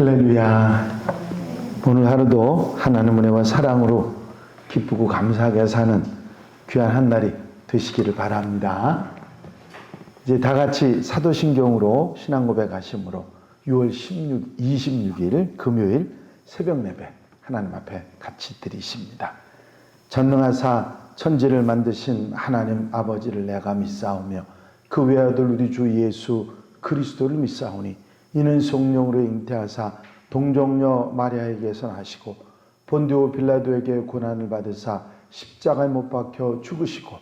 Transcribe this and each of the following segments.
할렐루야. 오늘 하루도 하나님 은혜와 사랑으로 기쁘고 감사하게 사는 귀한 한 날이 되시기를 바랍니다. 이제 다 같이 사도신경으로 신앙 고백하심으로 6월 26일 금요일 새벽 예배 하나님 앞에 같이 드리십니다. 전능하사 천지를 만드신 하나님 아버지를 내가 믿사오며 그 외아들 우리 주 예수 그리스도를 믿사오니 이는 성령으로 잉태하사 동정녀 마리아에게서 나시고 본디오 빌라도에게 고난을 받으사 십자가에 못 박혀 죽으시고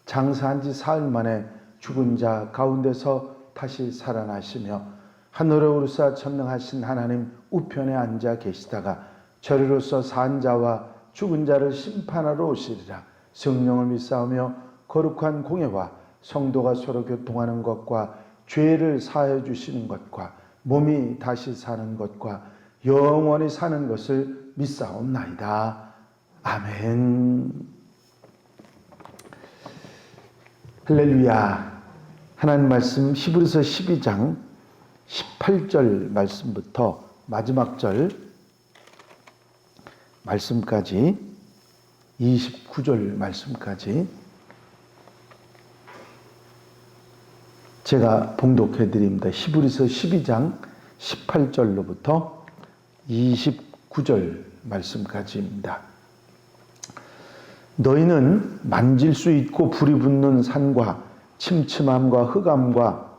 장사한 지 사흘 만에 죽은 자 가운데서 다시 살아나시며 하늘에 오르사 천능하신 하나님 우편에 앉아 계시다가 저리로서 산 자와 죽은 자를 심판하러 오시리라. 성령을 믿사오며 거룩한 공예와 성도가 서로 교통하는 것과 죄를 사하여 주시는 것과 몸이 다시 사는 것과 영원히 사는 것을 믿사옵나이다. 아멘. 할렐루야. 하나님 말씀 히브리서 12장 18절 말씀부터 마지막 절 말씀까지 29절 말씀까지 제가 봉독해 드립니다. 히브리서 12장 18절로부터 29절 말씀까지입니다. 너희는 만질 수 있고 불이 붙는 산과 침침함과 흑암과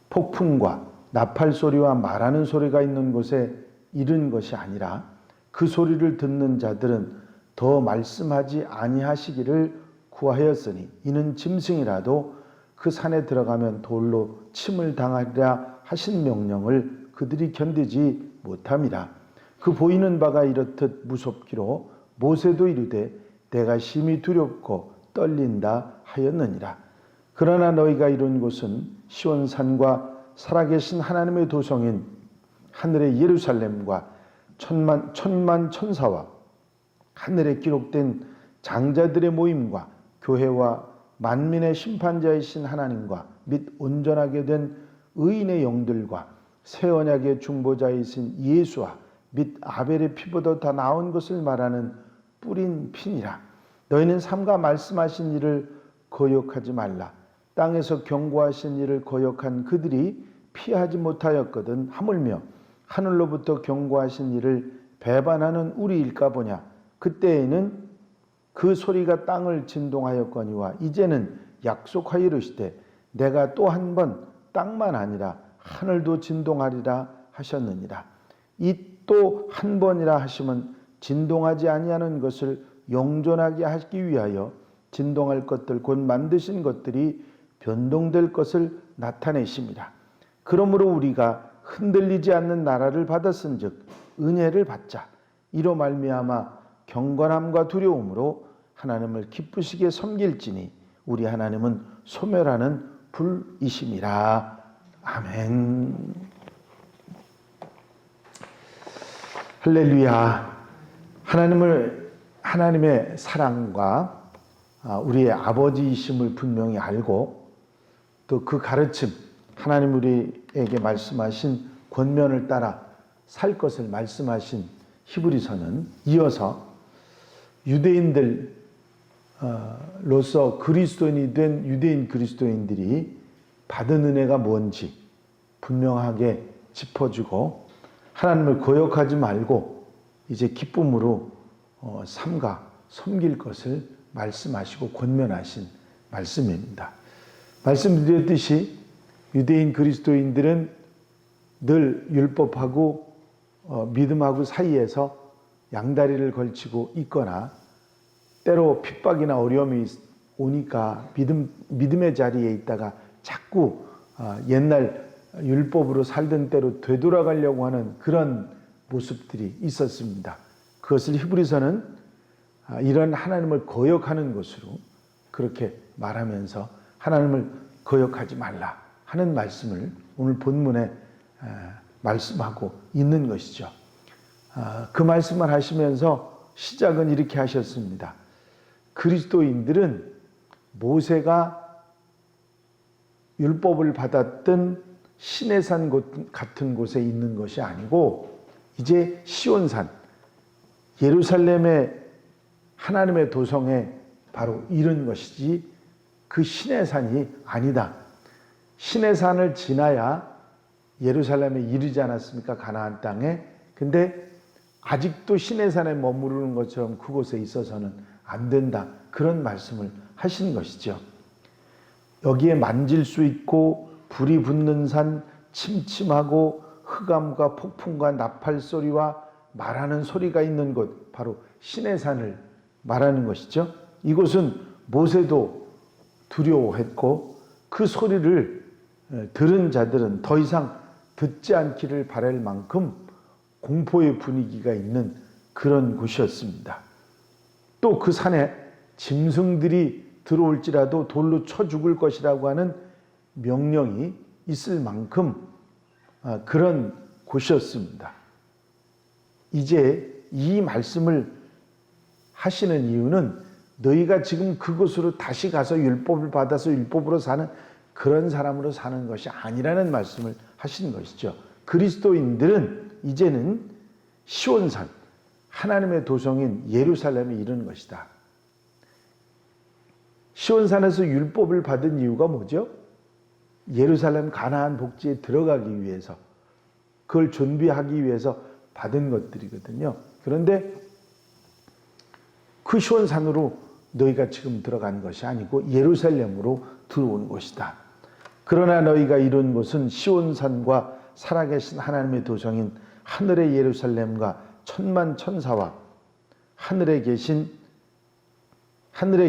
폭풍과 나팔 소리와 말하는 소리가 있는 곳에 이른 것이 아니라 그 소리를 듣는 자들은 더 말씀하지 아니하시기를 구하였으니 이는 짐승이라도 그 산에 들어가면 돌로 침을 당하리라 하신 명령을 그들이 견디지 못함이라. 그 보이는 바가 이렇듯 무섭기로 모세도 이르되 내가 심히 두렵고 떨린다 하였느니라. 그러나 너희가 이룬 곳은 시온산과 살아계신 하나님의 도성인 하늘의 예루살렘과 천만 천사와 하늘에 기록된 장자들의 모임과 교회와 만민의 심판자이신 하나님과 및 온전하게 된 의인의 영들과 새 언약의 중보자이신 예수와 및 아벨의 피보다 더 나은 것을 말하는 뿌린 피니라. 너희는 삼가 말씀하신 일을 거역하지 말라. 땅에서 경고하신 일을 거역한 그들이 피하지 못하였거든 하물며 하늘로부터 경고하신 일을 배반하는 우리일까 보냐. 그때에는 그 소리가 땅을 진동하였거니와 이제는 약속하여 이르시되 내가 또 한 번 땅만 아니라 하늘도 진동하리라 하셨느니라. 이 또 한 번이라 하시면 진동하지 아니하는 것을 영존하게 하기 위하여 진동할 것들 곧 만드신 것들이 변동될 것을 나타내심이라. 그러므로 우리가 흔들리지 않는 나라를 받았은즉 은혜를 받자. 이로 말미암아 경건함과 두려움으로 하나님을 기쁘시게 섬길지니 우리 하나님은 소멸하는 불이심이라. 아멘. 할렐루야. 하나님의 사랑과 우리의 아버지이심을 분명히 알고 또 그 가르침, 하나님 우리에게 말씀하신 권면을 따라 살 것을 말씀하신 히브리서는 이어서 유대인들로서 그리스도인이 된 유대인 그리스도인들이 받은 은혜가 뭔지 분명하게 짚어주고 하나님을 거역하지 말고 이제 기쁨으로 삼가 섬길 것을 말씀하시고 권면하신 말씀입니다. 말씀드렸듯이 유대인 그리스도인들은 늘 율법하고 믿음하고 사이에서 양다리를 걸치고 있거나 때로 핍박이나 어려움이 오니까 믿음의 자리에 있다가 자꾸 옛날 율법으로 살던 때로 되돌아가려고 하는 그런 모습들이 있었습니다. 그것을 히브리서는 이런 하나님을 거역하는 것으로 그렇게 말하면서 하나님을 거역하지 말라 하는 말씀을 오늘 본문에 말씀하고 있는 것이죠. 그 말씀을 하시면서 시작은 이렇게 하셨습니다. 그리스도인들은 모세가 율법을 받았던 시내산 같은 곳에 있는 것이 아니고 이제 시온산, 예루살렘의 하나님의 도성에 바로 이른 것이지 그 시내산이 아니다. 시내산을 지나야 예루살렘에 이르지 않았습니까? 가나안 땅에. 근데 아직도 시내산에 머무르는 것처럼 그곳에 있어서는 안 된다. 그런 말씀을 하신 것이죠. 여기에 만질 수 있고 불이 붙는 산, 침침하고 흑암과 폭풍과 나팔 소리와 말하는 소리가 있는 곳, 바로 시내산을 말하는 것이죠. 이곳은 모세도 두려워했고 그 소리를 들은 자들은 더 이상 듣지 않기를 바랄 만큼 공포의 분위기가 있는 그런 곳이었습니다. 또 그 산에 짐승들이 들어올지라도 돌로 쳐 죽을 것이라고 하는 명령이 있을 만큼 그런 곳이었습니다. 이제 이 말씀을 하시는 이유는 너희가 지금 그곳으로 다시 가서 율법을 받아서 율법으로 사는 그런 사람으로 사는 것이 아니라는 말씀을 하신 것이죠. 그리스도인들은 이제는 시온산, 하나님의 도성인 예루살렘에 이르는 것이다. 시온산에서 율법을 받은 이유가 뭐죠? 예루살렘 가나안 복지에 들어가기 위해서, 그걸 준비하기 위해서 받은 것들이거든요. 그런데 그 시온산으로 너희가 지금 들어간 것이 아니고 예루살렘으로 들어온 것이다. 그러나 너희가 이룬 곳은 시온산과 살아계신 하나님의 도성인 하늘의 예루살렘과 천만 천사와 하늘에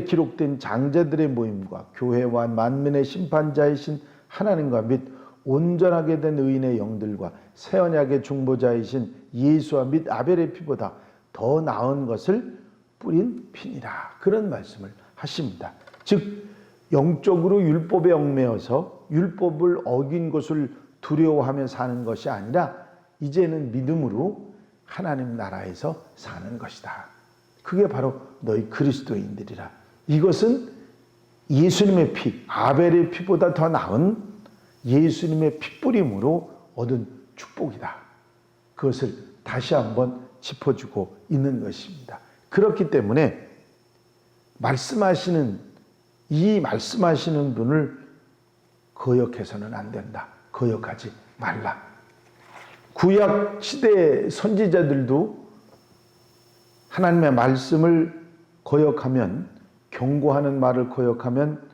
기록된 장자들의 모임과 교회와 만민의 심판자이신 하나님과 및 온전하게 된 의인의 영들과 새 언약의 중보자이신 예수와 및 아벨의 피보다 더 나은 것을 뿌린 피니라. 그런 말씀을 하십니다. 즉 영적으로 율법에 얽매여서 율법을 어긴 것을 두려워하며 사는 것이 아니라 이제는 믿음으로 하나님 나라에서 사는 것이다. 그게 바로 너희 그리스도인들이라. 이것은 예수님의 피, 아벨의 피보다 더 나은 예수님의 피뿌림으로 얻은 축복이다. 그것을 다시 한번 짚어주고 있는 것입니다. 그렇기 때문에 말씀하시는 분을 거역해서는 안 된다. 거역하지 말라. 구약 시대의 선지자들도 하나님의 말씀을 거역하면, 경고하는 말을 거역하면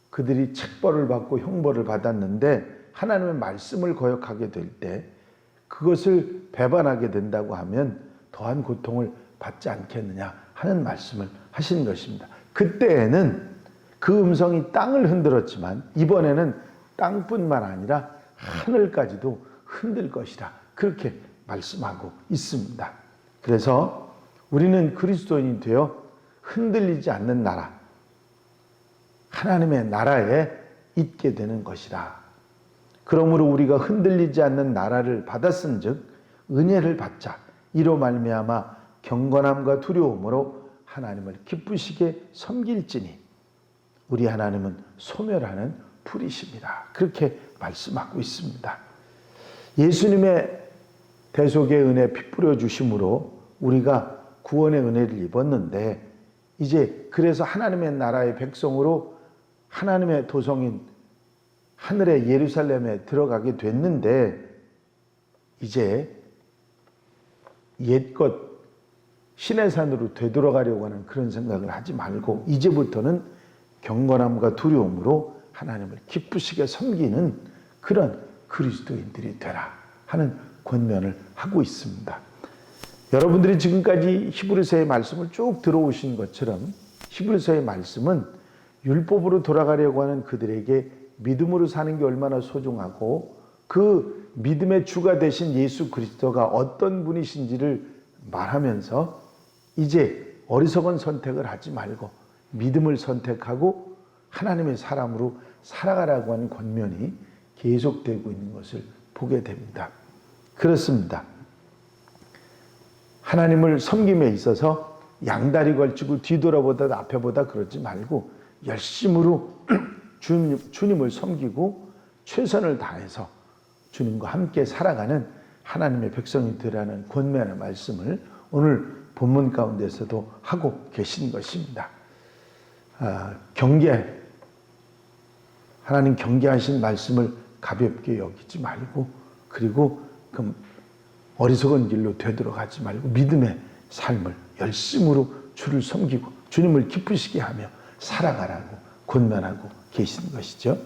그들이 책벌을 받고 형벌을 받았는데 하나님의 말씀을 거역하게 될 때 그것을 배반하게 된다고 하면 더한 고통을 받지 않겠느냐 하는 말씀을 하신 것입니다. 그때에는 그 음성이 땅을 흔들었지만 이번에는 땅뿐만 아니라 하늘까지도 흔들 것이라 그렇게 말씀하고 있습니다. 그래서 우리는 그리스도인이 되어 흔들리지 않는 나라, 하나님의 나라에 있게 되는 것이라. 그러므로 우리가 흔들리지 않는 나라를 받았은즉 은혜를 받자. 이로 말미암아 경건함과 두려움으로 하나님을 기쁘시게 섬길지니 우리 하나님은 소멸하는 불이십니다. 그렇게 말씀하고 있습니다. 예수님의 대속의 은혜 피 뿌려 주심으로 우리가 구원의 은혜를 입었는데 이제 그래서 하나님의 나라의 백성으로 하나님의 도성인 하늘의 예루살렘에 들어가게 됐는데 이제 옛것 시내산으로 되돌아가려고 하는 그런 생각을 하지 말고 이제부터는 경건함과 두려움으로 하나님을 기쁘시게 섬기는 그런 그리스도인들이 되라 하는 권면을 하고 있습니다. 여러분들이 지금까지 히브리서의 말씀을 쭉 들어오신 것처럼 히브리서의 말씀은 율법으로 돌아가려고 하는 그들에게 믿음으로 사는 게 얼마나 소중하고 그 믿음의 주가 되신 예수 그리스도가 어떤 분이신지를 말하면서 이제 어리석은 선택을 하지 말고 믿음을 선택하고 하나님의 사람으로 살아가라고 하는 권면이 계속되고 있는 것을 보게 됩니다. 그렇습니다. 하나님을 섬김에 있어서 양다리 걸치고 뒤돌아보다 앞에 보다 그러지 말고 열심으로 주님을 섬기고 최선을 다해서 주님과 함께 살아가는 하나님의 백성이 되라는 권면의 말씀을 오늘 본문 가운데서도 하고 계신 것입니다. 하나님 경계하신 말씀을 가볍게 여기지 말고, 그리고 그 어리석은 길로 되돌아가지 말고 믿음의 삶을 열심으로 주를 섬기고 주님을 기쁘시게 하며 살아가라고 권면하고 계시는 것이죠.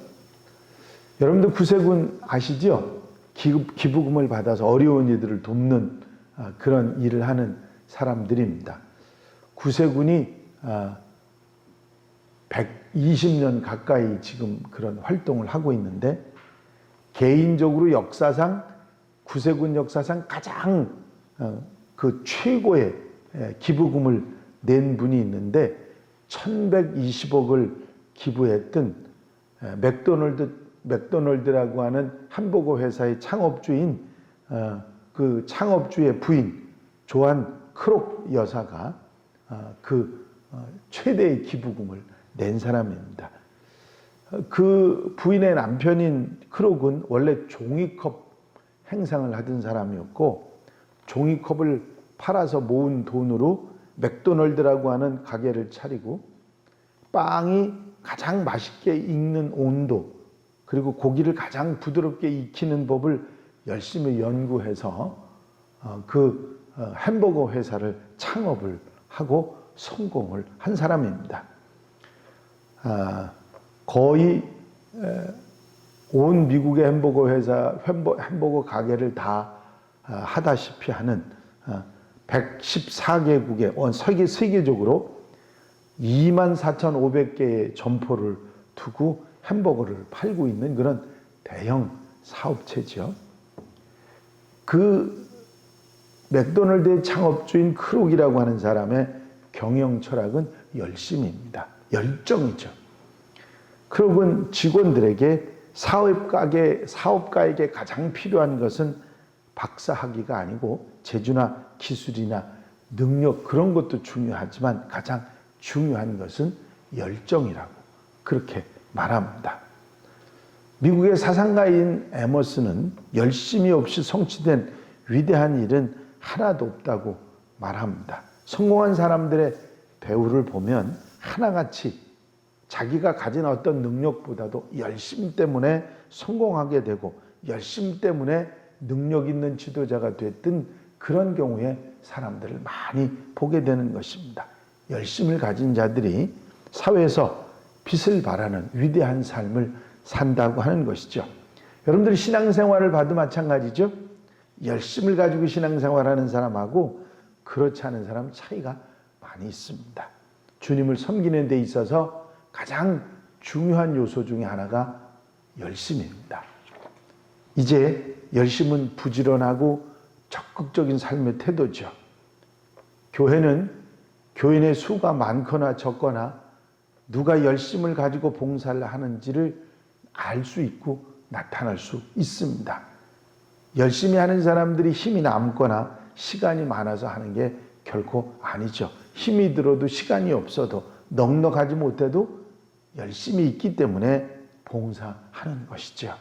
여러분들 구세군 아시죠? 기부금을 받아서 어려운 이들을 돕는 그런 일을 하는 사람들입니다. 구세군이 120년 가까이 지금 그런 활동을 하고 있는데, 개인적으로 역사상 구세군 역사상 가장 그 최고의 기부금을 낸 분이 있는데 1120억을 기부했던 맥도널드라고 하는 햄버거 회사의 창업주인, 그 창업주의 부인 조한 크록 여사가 그 최대의 기부금을 낸 사람입니다. 그 부인의 남편인 크록은 원래 종이컵 행상을 하던 사람이었고, 종이컵을 팔아서 모은 돈으로 맥도널드라고 하는 가게를 차리고, 빵이 가장 맛있게 익는 온도, 그리고 고기를 가장 부드럽게 익히는 법을 열심히 연구해서 그 햄버거 회사를 창업을 하고 성공을 한 사람입니다. 거의 온 미국의 햄버거 가게를 다 하다시피 하는 114개국의 세계적으로 24,500개의 점포를 두고 햄버거를 팔고 있는 그런 대형 사업체죠. 그 맥도널드의 창업주인 크록이라고 하는 사람의 경영 철학은 열심입니다. 열정이죠. 크록은 직원들에게 사업가에게 가장 필요한 것은 박사학위가 아니고 재주나 기술이나 능력, 그런 것도 중요하지만 가장 중요한 것은 열정이라고 그렇게 말합니다. 미국의 사상가인 에머슨은 열심이 없이 성취된 위대한 일은 하나도 없다고 말합니다. 성공한 사람들의 배우를 보면 하나같이 자기가 가진 어떤 능력보다도 열심 때문에 성공하게 되고 열심 때문에 능력 있는 지도자가 됐던 그런 경우에 사람들을 많이 보게 되는 것입니다. 열심을 가진 자들이 사회에서 빛을 발하는 위대한 삶을 산다고 하는 것이죠. 여러분들이 신앙생활을 봐도 마찬가지죠. 열심을 가지고 신앙생활하는 사람하고 그렇지 않은 사람 차이가 많이 있습니다. 주님을 섬기는 데 있어서 가장 중요한 요소 중에 하나가 열심입니다. 이제 열심은 부지런하고 적극적인 삶의 태도죠. 교회는 교인의 수가 많거나 적거나 누가 열심을 가지고 봉사를 하는지를 알 수 있고 나타날 수 있습니다. 열심히 하는 사람들이 힘이 남거나 시간이 많아서 하는 게 결코 아니죠. 힘이 들어도 시간이 없어도 넉넉하지 못해도 열심히 있기 때문에 봉사하는 것이죠.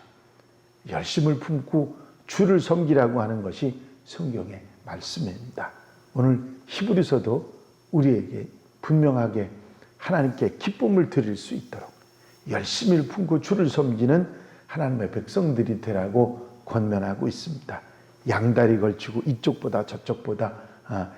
열심을 품고 주를 섬기라고 하는 것이 성경의 말씀입니다. 오늘 히브리서도 우리에게 분명하게 하나님께 기쁨을 드릴 수 있도록 열심을 품고 주를 섬기는 하나님의 백성들이 되라고 권면하고 있습니다. 양다리 걸치고 이쪽보다 저쪽보다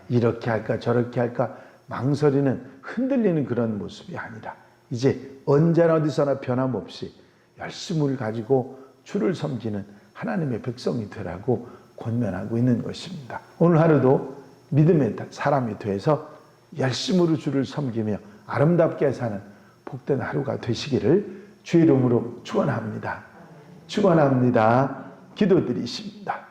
이렇게 할까 저렇게 할까 망설이는 흔들리는 그런 모습이 아니라 이제 언제나 어디서나 변함없이 열심을 가지고 주를 섬기는 하나님의 백성이 되라고 권면하고 있는 것입니다. 오늘 하루도 믿음의 사람이 돼서 열심으로 주를 섬기며 아름답게 사는 복된 하루가 되시기를 주의 이름으로 축원합니다. 축원합니다. 기도드리십니다.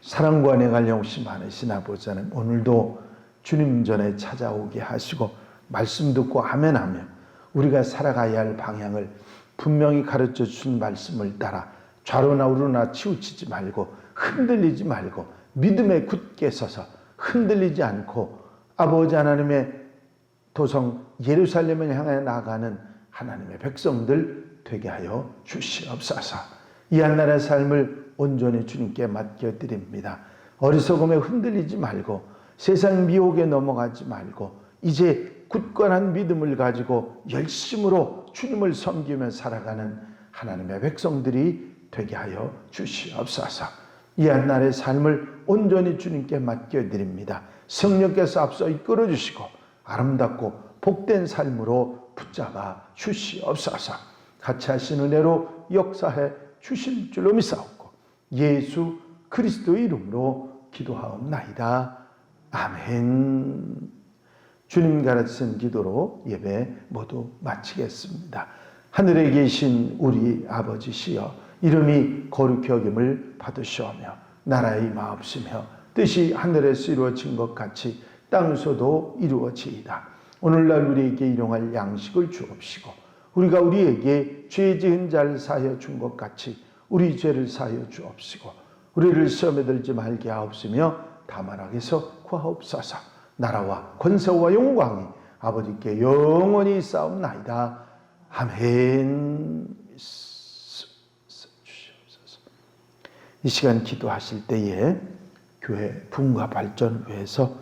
사랑과 내갈량없이 많으신 아버지 하나님, 오늘도 주님 전에 찾아오게 하시고 말씀 듣고 아멘하며 우리가 살아가야 할 방향을 분명히 가르쳐 주신 말씀을 따라 좌로나 우로나 치우치지 말고 흔들리지 말고 믿음에 굳게 서서 흔들리지 않고 아버지 하나님의 도성 예루살렘을 향해 나아가는 하나님의 백성들 되게 하여 주시옵소서. 이 한날의 삶을 온전히 주님께 맡겨드립니다. 어리석음에 흔들리지 말고 세상 미혹에 넘어가지 말고 이제 굳건한 믿음을 가지고 열심으로 주님을 섬기며 살아가는 하나님의 백성들이 되게 하여 주시옵소서. 이 한날의 삶을 온전히 주님께 맡겨드립니다. 성령께서 앞서 이끌어 주시고 아름답고 복된 삶으로 붙잡아 주시옵소서. 같이 하신 은혜로 역사해 주실 줄로 믿사옵고 예수 그리스도의 이름으로 기도하옵나이다. 아멘. 주님 가르치신 기도로 예배 모두 마치겠습니다. 하늘에 계신 우리 아버지시여, 이름이 거룩히 여김을 받으시오며 나라의 임하옵시며 뜻이 하늘에서 이루어진 것 같이 땅에서도 이루어지이다. 오늘날 우리에게 일용할 양식을 주옵시고 우리가 우리에게 죄 지은 자를 사하여 준 것 같이 우리 죄를 사하여 주옵시고 우리를 시험에 들지 말게 하옵시며 다만 악에서 구하옵소서. 나라와 권세와 영광이 아버지께 영원히 싸움나이다. 아멘. 이 시간 기도하실 때에 교회 부흥과 발전을 위해서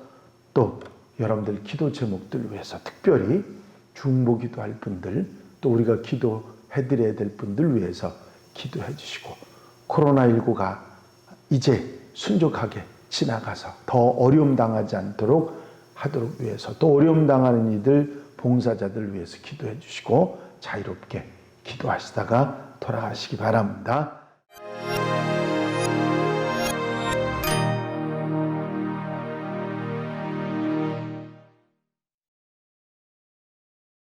또 여러분들 기도 제목들 위해서 특별히 중보 기도할 분들 또 우리가 기도해드려야 될 분들 위해서 기도해 주시고 코로나19가 이제 순적하게 지나가서 더 어려움 당하지 않도록 하도록 위해서 또 어려움 당하는 이들 봉사자들 위해서 기도해 주시고 자유롭게 기도하시다가 돌아가시기 바랍니다.